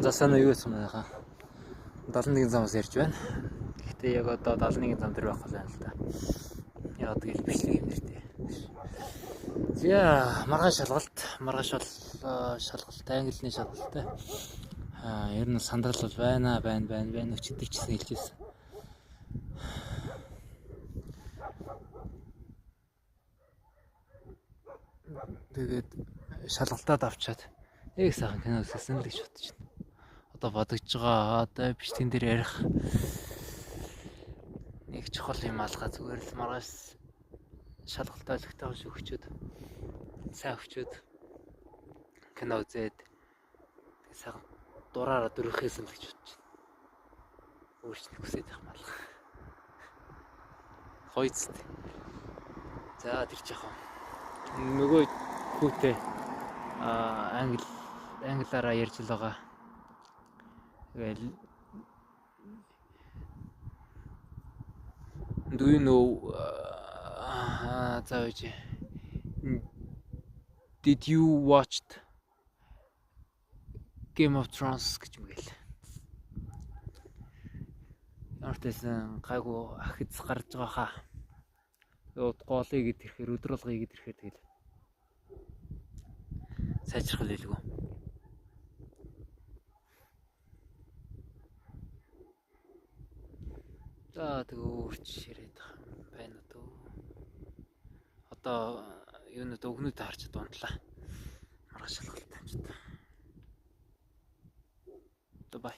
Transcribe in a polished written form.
засана юу гэсэн юм хаа. 71 замаас ярьж байна. Гэхдээ яг одоо 71 зам дээр байх бол байна л да. Яагаад гэвэл бичлэг юм нэртэй. За маргааш шалгалт ангилны шалгалттай. Ер нь сандрал бол байна өчигдөр ч гэсэн хэлжсэн. Тэгээд шалгалтад авчаад яг сайхан кино үзсэн л гэж бодож байна. Одоо бодож байгаа одоо бичлэгэн дээр ярих нэг чухал юм алгаа зүгээр л маргааш шалгалтаа өлегтэй шиг өчөөд сайн өчөөд кино үзээд сайхан дураараа дөрөхөөс л гэж бодож байна. Өөрчлөлт хүсэж байх мал. Хойцт. За тэр жахаа. Нөгөө хүүтэй англиараа ярьж л байгаа. Тэгэл do you know did you watched Game of Thrones гэж мэгэл. Ямартэйсэн гайгүй ахиц гарч байгаа хаа. Голыг идэхээр өдрөлгыг идэхээр тэгэл сайжрах хэлгүй. За тэгээ өөрч яриад байна уу. Одоо юунууд өгнөд харж дундлаа. Маргааш шалгалт тавьчих. Бай.